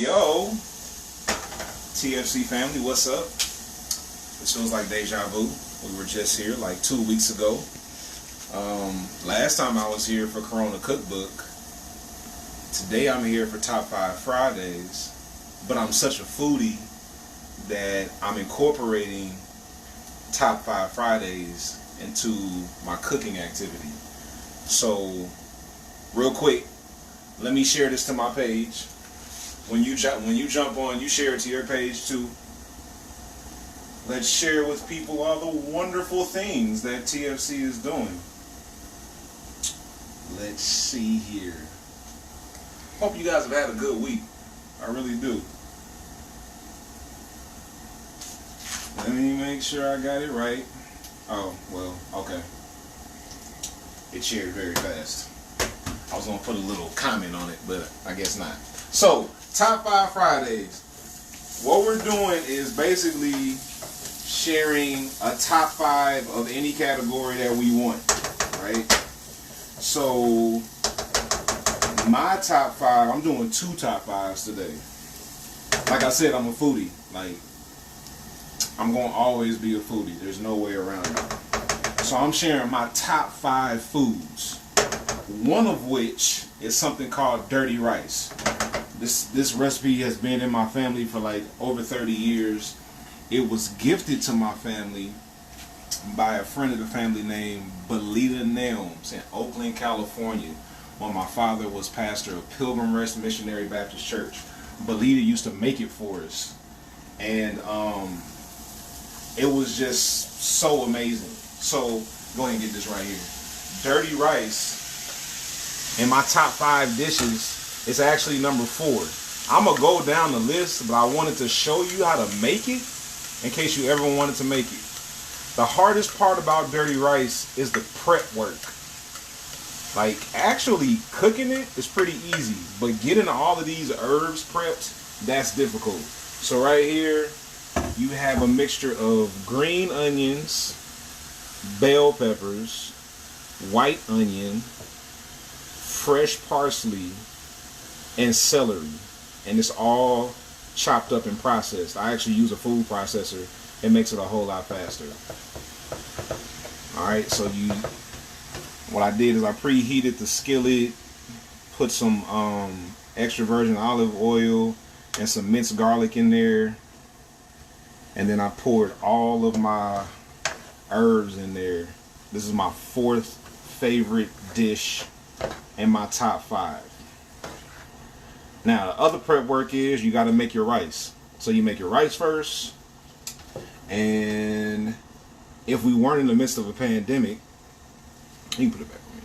Yo, TFC family, what's up? It feels like deja vu. We were just here like 2 weeks ago. Last time I was here for Corona Cookbook. Today I'm here for Top 5 Fridays. But I'm such a foodie that I'm incorporating Top 5 Fridays into my cooking activity. So, real quick, let me share this to my page. When you jump on, you share it to your page too. Let's share with people all the wonderful things that TFC is doing. Let's see here. Hope you guys have had a good week. I really do. Let me make sure I got it right. Oh, well, okay. It shared very fast. I was going to put a little comment on it, but I guess not. So, Top 5 Fridays. What we're doing is basically sharing a top 5 of any category that we want, right? So, my top 5, I'm doing 2 top 5s today. Like I said, I'm a foodie. Like, I'm going to always be a foodie. There's no way around it. So, I'm sharing my top 5 foods. One of which is something called dirty rice. This recipe has been in my family for like over 30 years. It was gifted to my family by a friend of the family named Belita Nelms in Oakland, California, when my father was pastor of Pilgrim Rest Missionary Baptist Church. Belita used to make it for us. And it was just so amazing. So, go ahead and get this right here. Dirty rice. In my top 5 dishes, it's actually number 4. I'm going to go down the list, but I wanted to show you how to make it in case you ever wanted to make it. The hardest part about dirty rice is the prep work. Like, actually cooking it is pretty easy, but getting all of these herbs prepped, that's difficult. So right here, you have a mixture of green onions, bell peppers, white onion, fresh parsley, and celery, and it's all chopped up and processed. I actually use a food processor. It makes it a whole lot faster. Alright, so what I did is I preheated the skillet, put some extra virgin olive oil and some minced garlic in there, and then I poured all of my herbs in there. This is my 4th favorite dish in my top 5. Now, the other prep work is you got to make your rice. So you make your rice first. And if we weren't in the midst of a pandemic, you can put it back on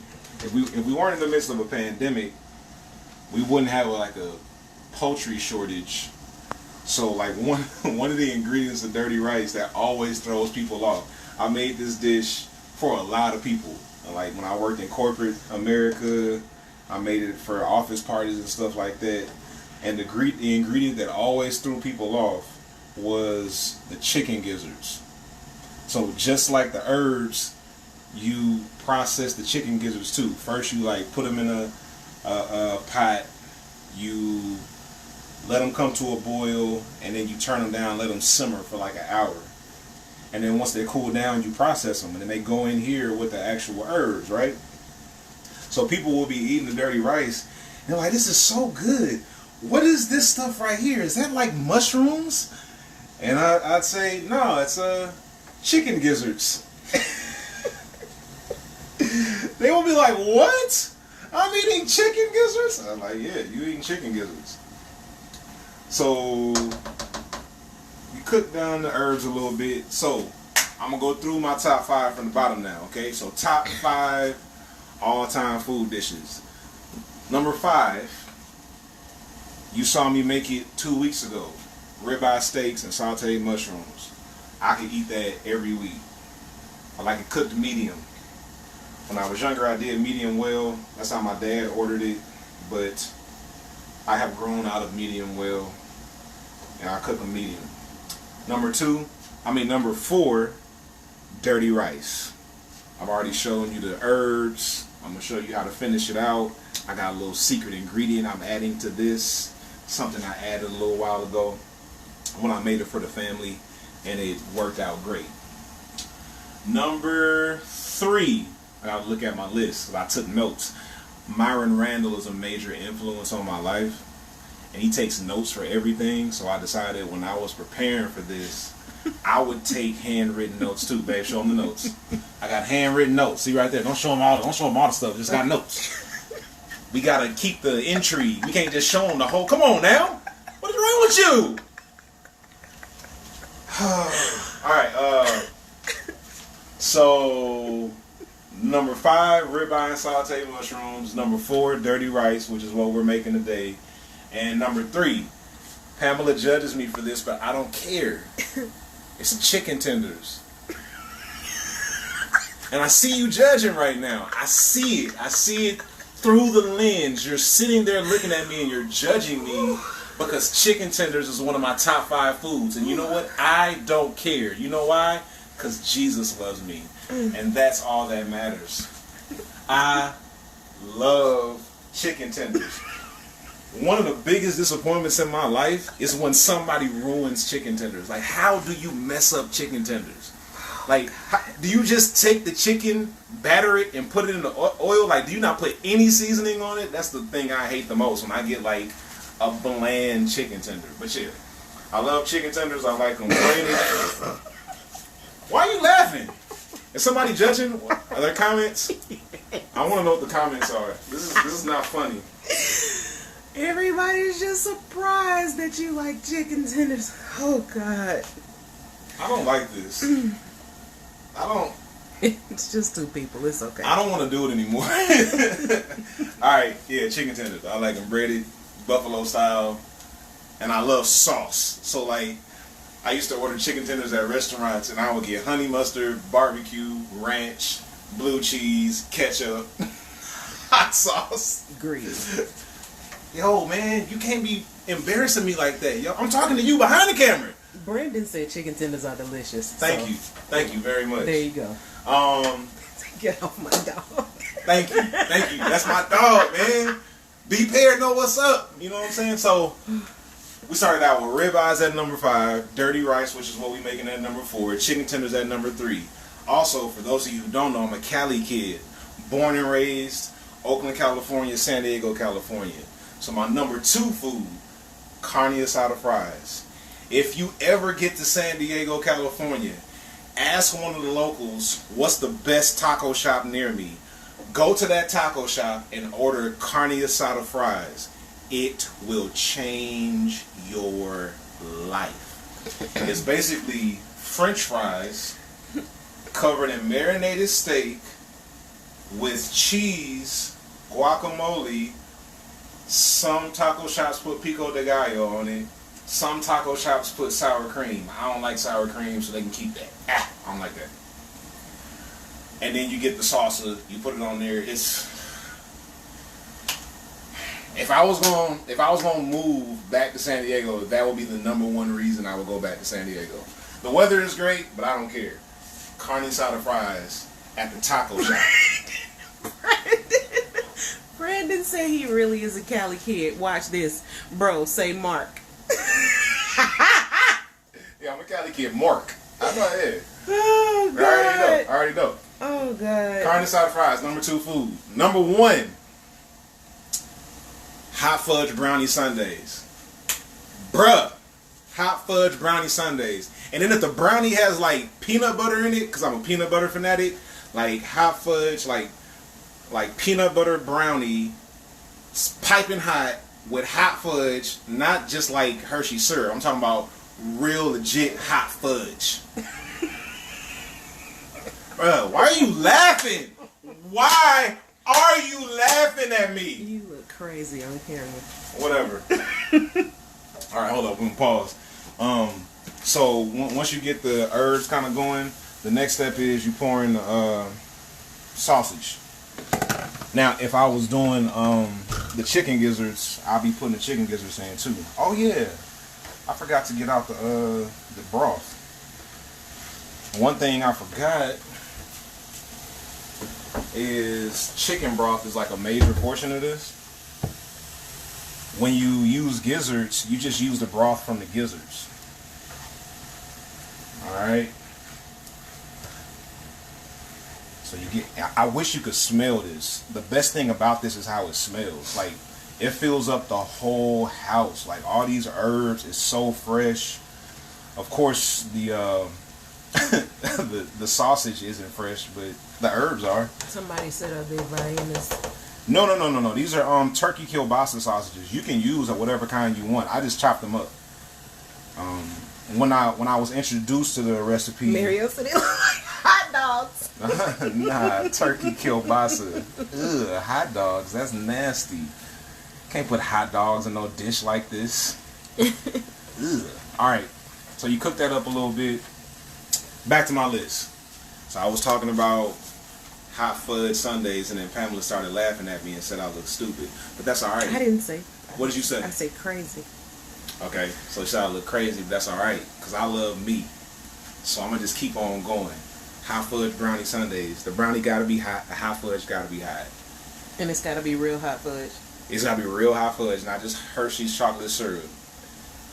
me. If we weren't in the midst of a pandemic, we wouldn't have like a poultry shortage. So like one of the ingredients of dirty rice that always throws people off. I made this dish for a lot of people. Like when I worked in corporate America, I made it for office parties and stuff like that. And the ingredient that always threw people off was the chicken gizzards. So just like the herbs, you process the chicken gizzards too. First you like put them in a pot, you let them come to a boil, and then you turn them down, let them simmer for like an hour. And then once they cool down, you process them, and then they go in here with the actual herbs, right? So people will be eating the dirty rice, and they're like, this is so good. What is this stuff right here? Is that like mushrooms? And I'd say, no, it's chicken gizzards. They will be like, what? I'm eating chicken gizzards? I'm like, yeah, you eating chicken gizzards. So you cook down the herbs a little bit. So I'm going to go through my top 5 from the bottom now, okay? So top 5 all-time food dishes. Number 5, you saw me make it 2 weeks ago. Ribeye steaks and sauteed mushrooms. I could eat that every week. I like it cooked medium. When I was younger, I did medium well. That's how my dad ordered it. But I have grown out of medium well, and I cook them medium. Number 4, dirty rice. I've already shown you the herbs. I'm going to show you how to finish it out. I got a little secret ingredient I'm adding to this something I added a little while ago when I made it for the family, and it worked out great. Number 3, I gotta look at my list, 'cause I took notes. Myron Randall is a major influence on my life, and he takes notes for everything, so I decided when I was preparing for this, I would take handwritten notes too. Babe, show them the notes. I got handwritten notes. See right there. Don't show them all the stuff. Just got notes. We gotta keep the intrigue. We can't just show them the whole. Come on now. What is wrong with you? All right. So number 5, ribeye and sauteed mushrooms. Number 4, dirty rice, which is what we're making today. And number 3, Pamela judges me for this, but I don't care. It's chicken tenders. And I see you judging right now. I see it. I see it through the lens. You're sitting there looking at me and you're judging me because chicken tenders is one of my top 5 foods. And you know what? I don't care. You know why? Because Jesus loves me. And that's all that matters. I love chicken tenders. One of the biggest disappointments in my life is when somebody ruins chicken tenders. Like, how do you mess up chicken tenders? Like, do you just take the chicken, batter it, and put it in the oil? Like, do you not put any seasoning on it? That's the thing I hate the most, when I get, like, a bland chicken tender. But yeah, I love chicken tenders. I like them grated. Why are you laughing? Is somebody judging? Are there comments? I want to know what the comments are. This is not funny. Everybody's just surprised that you like chicken tenders. Oh, God. I don't like this. I don't. It's just 2 people. It's okay. I don't want to do it anymore. Alright, yeah, chicken tenders. I like them breaded, buffalo style. And I love sauce. So, like, I used to order chicken tenders at restaurants, and I would get honey mustard, barbecue, ranch, blue cheese, ketchup, hot sauce. Grease. Yo, man, you can't be embarrassing me like that. Yo, I'm talking to you behind the camera. Brandon said chicken tenders are delicious. Thank you. Thank you very much. There you go. Get off my dog. Thank you. Thank you. That's my dog, man. Be paired, know what's up. You know what I'm saying? So, we started out with ribeyes at number 5, dirty rice, which is what we're making at number 4, chicken tenders at number 3. Also, for those of you who don't know, I'm a Cali kid. Born and raised, Oakland, California, San Diego, California. So my number 2 food, carne asada fries. If you ever get to San Diego, California, ask one of the locals, what's the best taco shop near me? Go to that taco shop and order carne asada fries. It will change your life. It's basically French fries covered in marinated steak with cheese, guacamole. Some taco shops put pico de gallo on it. Some taco shops put sour cream. I don't like sour cream, so they can keep that. I don't like that. And then you get the salsa. You put it on there. It's. If I was gonna move back to San Diego, that would be the number 1 reason I would go back to San Diego. The weather is great, but I don't care. Carne asada fries at the taco shop. Brandon said he really is a Cali kid. Watch this. Bro, say Mark. Yeah, I'm a Cali kid. Mark. I know that. Oh, God. I already know. Oh, God. Carne asada fries, number 2 food. Number 1, hot fudge brownie sundaes. Bruh. Hot fudge brownie sundaes. And then if the brownie has, like, peanut butter in it, because I'm a peanut butter fanatic, like, hot fudge, like peanut butter brownie, piping hot with hot fudge, not just like Hershey syrup. I'm talking about real legit hot fudge. Bruh, why are you laughing? Why are you laughing at me? You look crazy on camera. Whatever. Alright, hold up. We're gonna pause. So once you get the herbs kind of going, the next step is you pour in the sausage. Now, if I was doing the chicken gizzards, I'll be putting the chicken gizzards in too. Oh yeah, I forgot to get out the broth. One thing I forgot is chicken broth is like a major portion of this. when you use gizzards, you just use the broth from the gizzards. Alright. So you get, I wish you could smell this. The best thing about this is how it smells. Like, it fills up the whole house. Like, all these herbs is so fresh. Of course, the the sausage isn't fresh, but the herbs are. Somebody said, are they Viennas? No. These are turkey kielbasa sausages. You can use whatever kind you want. I just chopped them up. When I was introduced to the recipe, Mario said it was like hot dogs. Nah, turkey kielbasa. Ugh, hot dogs. That's nasty. Can't put hot dogs in no dish like this. Ugh. All right. So you cook that up a little bit. Back to my list. So I was talking about hot fudge sundaes, and then Pamela started laughing at me and said I look stupid. But that's all right. I didn't say. What did you say? I said crazy. Okay, so she said I look crazy, but that's all right, because I love meat. So I'm going to just keep on going. Hot fudge brownie sundaes. The brownie got to be hot. The hot fudge got to be hot. And it's got to be real hot fudge. It's got to be real hot fudge, not just Hershey's chocolate syrup.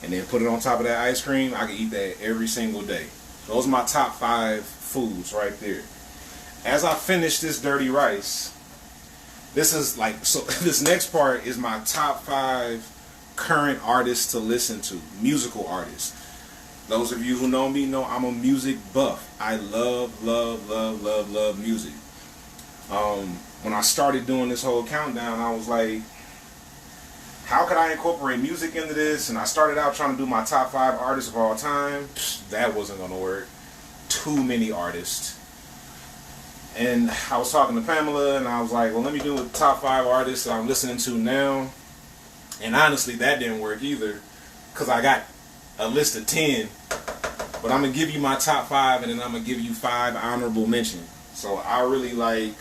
And then put it on top of that ice cream. I can eat that every single day. Those are my top 5 foods right there. As I finish this dirty rice, this is like, so this next part is my top 5 current artists to listen to, musical artists. Those of you who know me know I'm a music buff. I love music. When I started doing this whole countdown, I was like, how could I incorporate music into this? And I started out trying to do my top 5 artists of all time. That wasn't gonna work. Too many artists. And I was talking to Pamela, and I was like, well, let me do the top 5 artists that I'm listening to now. And honestly, that didn't work either, because I got a list of 10. But I'm going to give you my top 5, and then I'm going to give you 5 honorable mentions. So I really like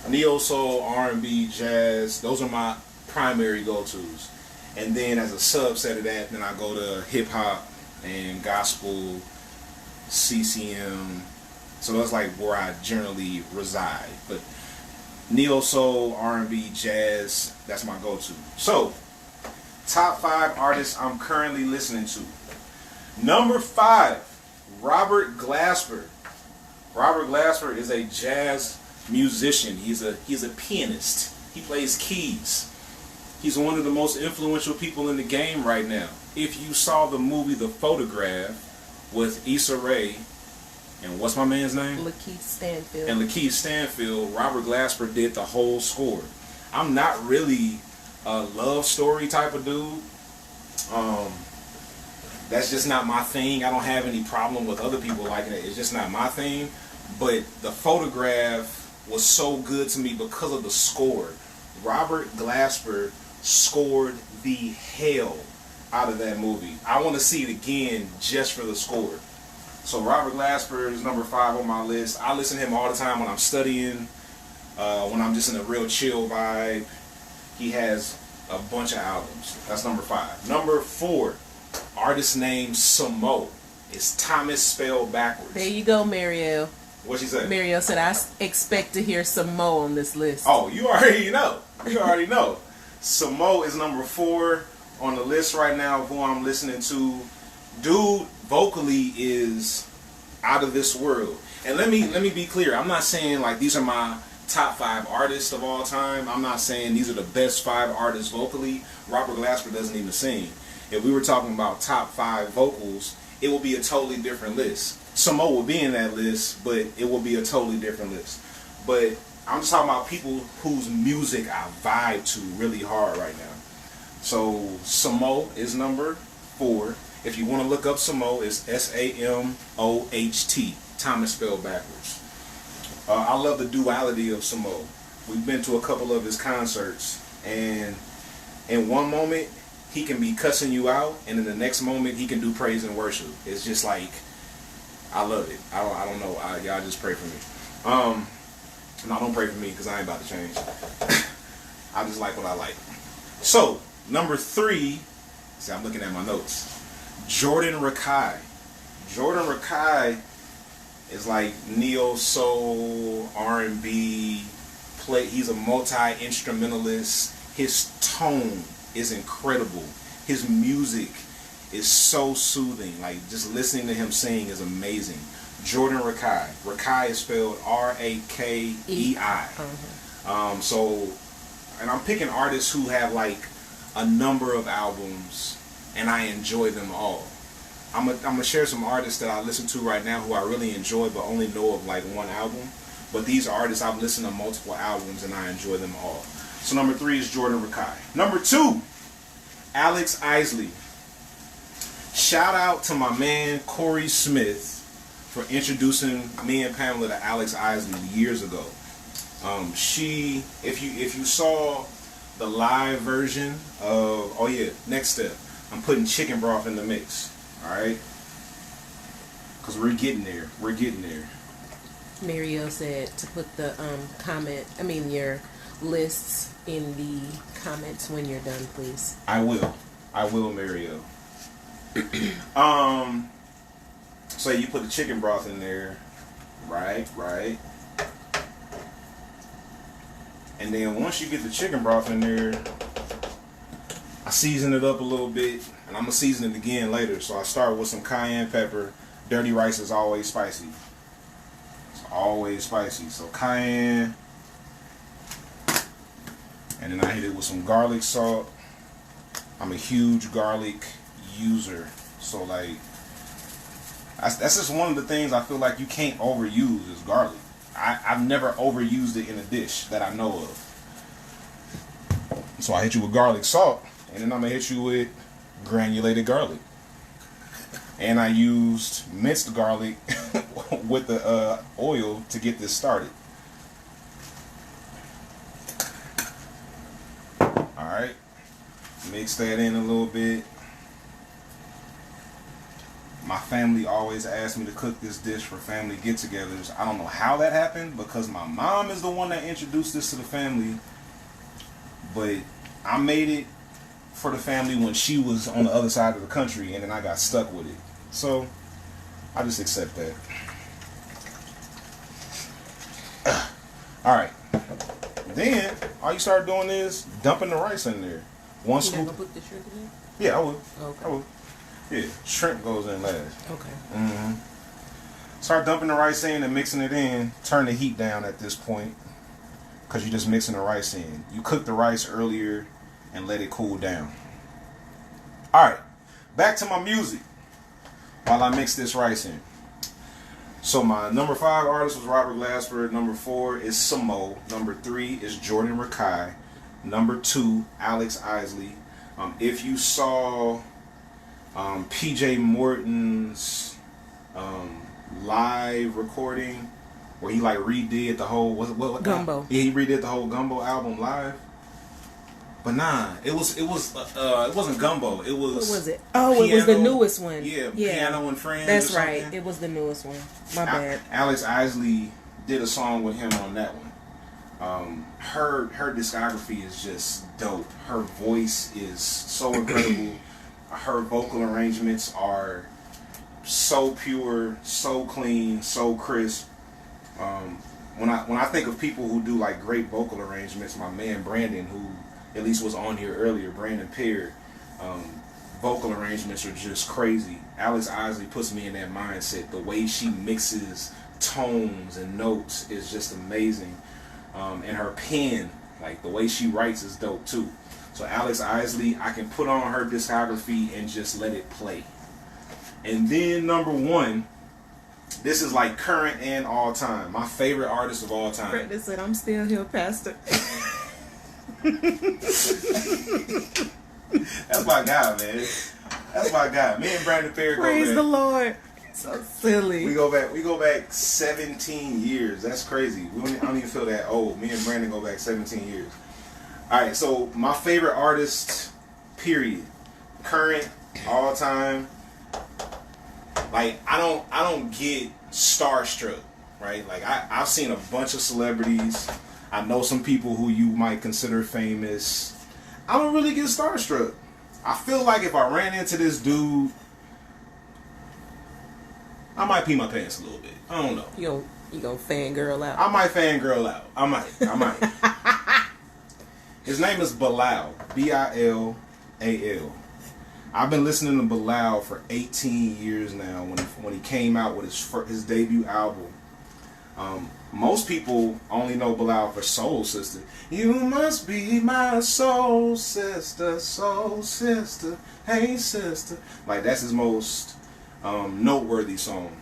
neo soul, R&B, jazz. Those are my primary go-tos. And then as a subset of that, then I go to hip-hop and gospel, CCM. So that's like where I generally reside. But neo soul, R&B, jazz, that's my go-to. So, top 5 artists I'm currently listening to. Number 5, Robert Glasper. Robert Glasper is a jazz musician. He's a pianist. He plays keys. He's one of the most influential people in the game right now. If you saw the movie The Photograph with Issa Rae, and what's my man's name? Lakeith Stanfield. And Lakeith Stanfield, Robert Glasper did the whole score. I'm not really a love story type of dude. That's just not my thing. I don't have any problem with other people liking it. It's just not my thing. But The Photograph was so good to me because of the score. Robert Glasper scored the hell out of that movie. I want to see it again just for the score. So Robert Glasper is number 5 on my list. I listen to him all the time when I'm studying, when I'm just in a real chill vibe. He has a bunch of albums. That's number 5. Number 4, artist named Samo. It's Thomas spelled backwards. There you go, Marielle. What'd she say? Marielle said, I expect to hear Samo on this list. Oh, you already know. You already know. Samo is number 4 on the list right now of who I'm listening to. Dude vocally is out of this world. And let me be clear. I'm not saying like these are my top 5 artists of all time. I'm not saying these are the best 5 artists vocally. Robert Glasper doesn't even sing. If we were talking about top 5 vocals, it would be a totally different list. Samo would be in that list, but it would be a totally different list. But I'm just talking about people whose music I vibe to really hard right now. So Samo is number 4. If you want to look up Samo, it's Samoht. Thomas spelled backwards. I love the duality of Samo. We've been to a couple of his concerts, and in one moment he can be cussing you out, and in the next moment he can do praise and worship. It's just like, I love it. I don't know. Y'all just pray for me. No, don't pray for me because I ain't about to change. I just like what I like. So number 3. See, I'm looking at my notes. Jordan Rakai. Jordan Rakai is like neo soul, R&B. He's a multi-instrumentalist. His tone is incredible. His music is so soothing. Like, just listening to him sing is amazing. Jordan Rakei. Rakei is spelled R-A-K-E-I. So, and I'm picking artists who have like a number of albums, and I enjoy them all. I'm gonna share some artists that I listen to right now who I really enjoy, but only know of like one album. But these artists, I've listened to multiple albums, and I enjoy them all. So number 3 is Jordan Rakei. Number 2, Alex Isley. Shout out to my man Kristian Smith for introducing me and Pamela to Alex Isley years ago. If you saw the live version of, oh yeah, next step, I'm putting chicken broth in the mix. All right, because we're getting there. We're getting there. Mario said to put the your lists in the comments when you're done, please. I will, Mario. So you put the chicken broth in there, right? And then once you get the chicken broth in there, I season it up a little bit, and I'm gonna season it again later. So I start with some cayenne pepper. Dirty rice is always spicy. It's always spicy. So cayenne, and then I hit it with some garlic salt. I'm a huge garlic user, so like that's just one of the things I feel like you can't overuse is garlic. I've never overused it in a dish that I know of. So I hit you with garlic salt, and then I'm gonna hit you with granulated garlic. And I used minced garlic with the oil to get this started. Alright, mix that in a little bit. My family always asked me to cook this dish for family get-togethers. I don't know how that happened, because my mom is the one that introduced this to the family. But I made it for the family when she was on the other side of the country, and then I got stuck with it. So I just accept that. Alright. Then all you start doing is dumping the rice in there. One scoop. You gonna put the shrimp in? Yeah, I will. Okay. I will. Yeah, shrimp goes in last. Okay. Start dumping the rice in and mixing it in. Turn the heat down at this point, because you're just mixing the rice in. You cook the rice earlier and let it cool down. Alright, back to my music while I mix this rice in. So my number 5 artist was Robert Glasper. Number 4 is Samo. Number 3 is Jordan Rakei. Number 2, Alex Isley. If you saw PJ Morton's live recording where he like redid the whole what Gumbo. Yeah, he redid the whole Gumbo album live. But nah, it wasn't Gumbo. It was. What was it? Oh, piano, it was the newest one. Yeah, Piano and Friends. That's right. It was the newest one. My bad. Alex Isley did a song with him on that one. Her discography is just dope. Her voice is so incredible. Her vocal arrangements are so pure, so clean, so crisp. When I think of people who do like great vocal arrangements, my man Brandon, who at least was on here earlier, Brandon Pear, vocal arrangements are just crazy. Alex Isley puts me in that mindset. The way she mixes tones and notes is just amazing. And her pen, like the way she writes, is dope too. So Alex Isley, I can put on her discography and just let it play. And then number 1, this is like current and all time. My favorite artist of all time. Brandon said, "I'm still here, Pastor." That's my guy, man. That's my guy. Me and Brandon Perry go back. Praise the Lord. So silly. We go back 17 years. That's crazy. I don't even feel that old. Me and Brandon go back 17 years. Alright, so my favorite artist, period. Current, all time. Like I don't get starstruck, right? Like I've seen a bunch of celebrities. I know some people who you might consider famous. I don't really get starstruck. I feel like if I ran into this dude, I might pee my pants a little bit. I don't know. You gonna fangirl out? I might fangirl out. I might. His name is Bilal, B-I-L-A-L. I've been listening to Bilal for 18 years now. When he came out with his debut album, most people only know Bilal for Soul Sister. You must be my soul sister, hey sister. Like, that's his most noteworthy song.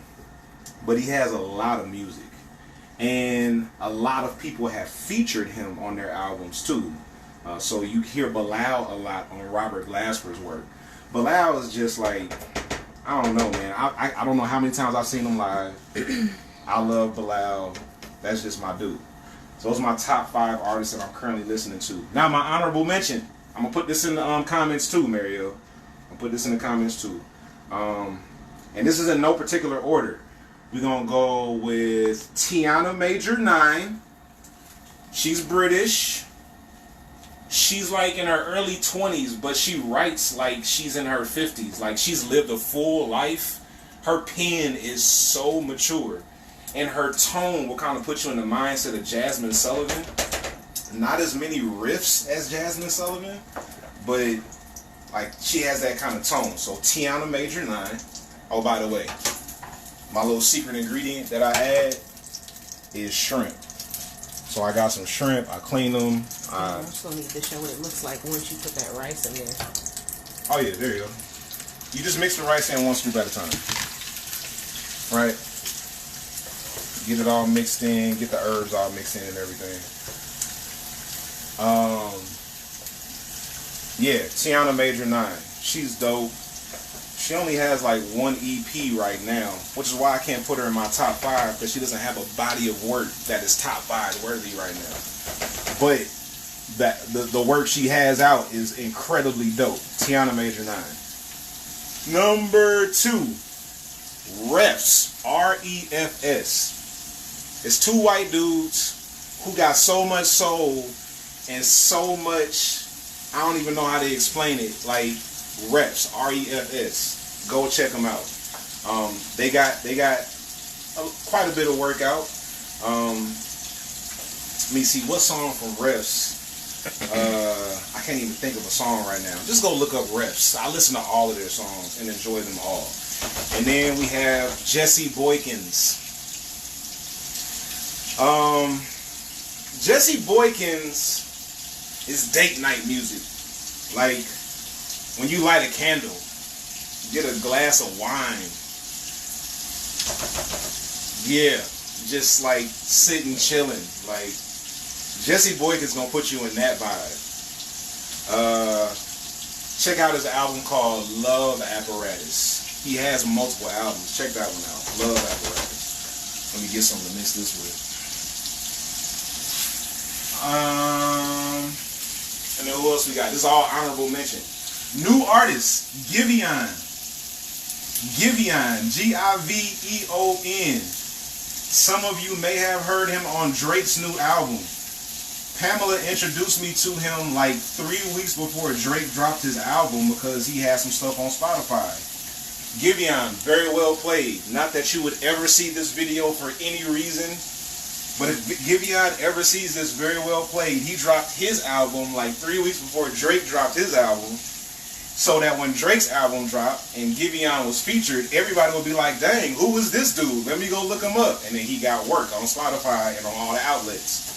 But he has a lot of music, and a lot of people have featured him on their albums too. So you hear Bilal a lot on Robert Glasper's work. Bilal is just like, I don't know, man. I don't know how many times I've seen him live. I love Bilal. That's just my dude. So those are my top 5 artists that I'm currently listening to. Now, my honorable mention. I'm going to put this in the comments too, Mario. I'll put this in the comments too. And this is in no particular order. We're going to go with Tiana Major 9. She's British. She's like in her early 20s, but she writes like she's in her 50s. Like, she's lived a full life. Her pen is so mature. And her tone will kind of put you in the mindset of Jasmine Sullivan. Not as many riffs as Jasmine Sullivan, but like, she has that kind of tone. So Tiana Major 9. Oh, by the way, my little secret ingredient that I add is shrimp. So I got some shrimp. I clean them. I also need to show what it looks like once you put that rice in there. Oh yeah, there you go. You just mix the rice in 1 scoop at a time. Right? Get it all mixed in. Get the herbs all mixed in and everything. Yeah, Tiana Major 9. She's dope. She only has like 1 EP right now, which is why I can't put her in my top 5, because she doesn't have a body of work that is top 5 worthy right now. But that the work she has out is incredibly dope. Tiana Major 9. Number 2, Refs, R-E-F-S. It's 2 white dudes who got so much soul and so much, I don't even know how to explain it. Like, Refs, R-E-F-S. Go check them out. They got quite a bit of work out. Let me see, what song from Refs? I can't even think of a song right now. Just go look up Refs. I listen to all of their songs and enjoy them all. And then we have Jesse Boykins. Jesse Boykins is date night music. Like, when you light a candle, get a glass of wine. Yeah, just like sitting, chilling. Like, Jesse Boykins gonna put you in that vibe. Check out his album called Love Apparatus. He has multiple albums. Check that one out. Love Apparatus. Let me get something to mix this with. And then who else we got? This is all honorable mention. New artist, Giveon. Giveon, G-I-V-E-O-N. Some of you may have heard him on Drake's new album. Pamela introduced me to him like 3 weeks before Drake dropped his album, because he had some stuff on Spotify. Giveon, very well played. Not that you would ever see this video for any reason, but if Giveon ever sees this, very well played. He dropped his album like 3 weeks before Drake dropped his album, so that when Drake's album dropped and Giveon was featured, everybody would be like, dang, who is this dude? Let me go look him up. And then he got work on Spotify and on all the outlets.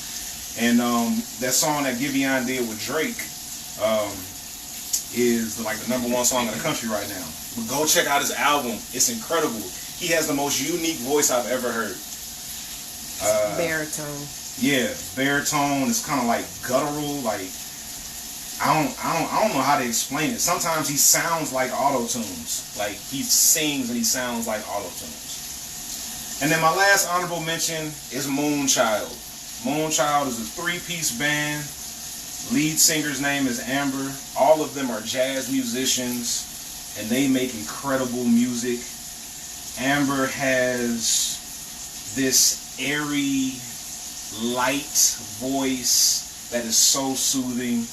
And that song that Giveon did with Drake is like the #1 song in the country right now. But go check out his album. It's incredible. He has the most unique voice I've ever heard. Baritone. Yeah, baritone. It's kind of like guttural. Like, I don't know how to explain it. Sometimes he sounds like auto-tunes. Like, he sings and he sounds like auto-tunes. And then my last honorable mention is Moonchild. Moonchild is a 3-piece band. Lead singer's name is Amber. All of them are jazz musicians, and they make incredible music. Amber has this airy, light voice that is so soothing.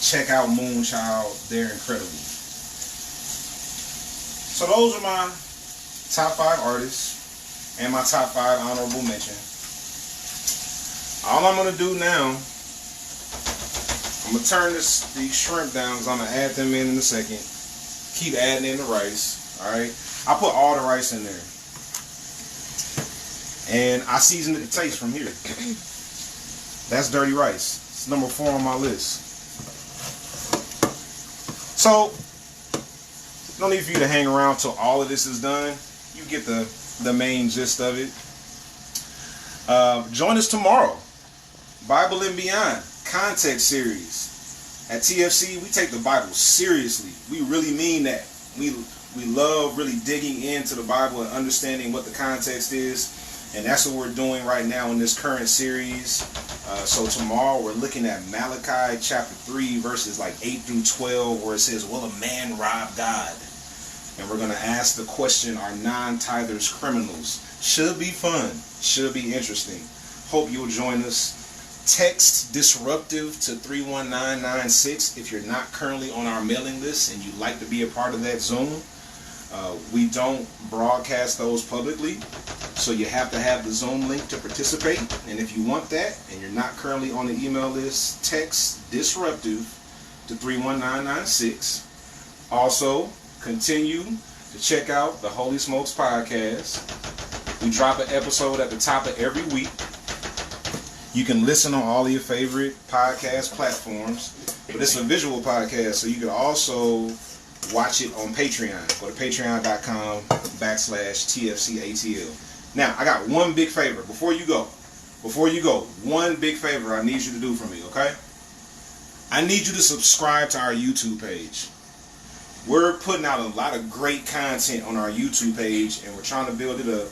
Check out Moonchild. They're incredible. So those are my top 5 artists and my top 5 honorable mention. All I'm going to do now I'm going to turn these shrimp down because I'm going to add them in a second. Keep adding in the rice. Alright. I put all the rice in there. And I season it to taste from here. That's dirty rice. It's number 4 on my list. So, no need for you to hang around till all of this is done. You get the main gist of it. Join us tomorrow. Bible and Beyond Context Series. At TFC, we take the Bible seriously. We really mean that. We love really digging into the Bible and understanding what the context is. And that's what we're doing right now in this current series. So tomorrow we're looking at Malachi chapter 3 verses like 8 through 12 where it says, will a man rob God? And we're going to ask the question, are non-tithers criminals? Should be fun. Should be interesting. Hope you'll join us. Text disruptive to 31996 if you're not currently on our mailing list and you'd like to be a part of that Zoom. We don't broadcast those publicly, so you have to have the Zoom link to participate. And if you want that and you're not currently on the email list, text disruptive to 31996. Also, continue to check out the Holy Smokes podcast. We drop an episode at the top of every week. You can listen on all of your favorite podcast platforms, but it's a visual podcast, so you can also watch it on Patreon. Go to patreon.com/tfcatl. Now, I got one big favor. Before you go, one big favor I need you to do for me, okay? I need you to subscribe to our YouTube page. We're putting out a lot of great content on our YouTube page, and we're trying to build it up.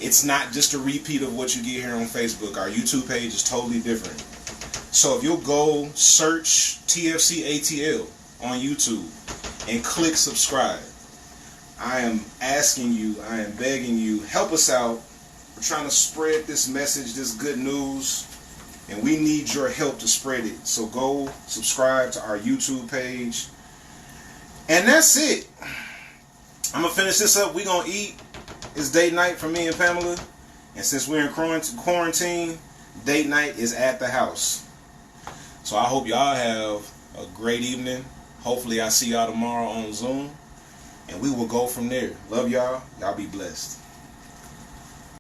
It's not just a repeat of what you get here on Facebook. Our YouTube page is totally different. So if you'll go search tfcatl on YouTube and click subscribe, I am asking you, I am begging you, help us out. We're trying to spread this message, this good news, and we need your help to spread it. So go subscribe to our YouTube page. And that's it. I'm going to finish this up. We're going to eat. It's date night for me and Pamela. And since we're in quarantine, date night is at the house. So I hope y'all have a great evening. Hopefully I see y'all tomorrow on Zoom. And we will go from there. Love y'all. Y'all be blessed.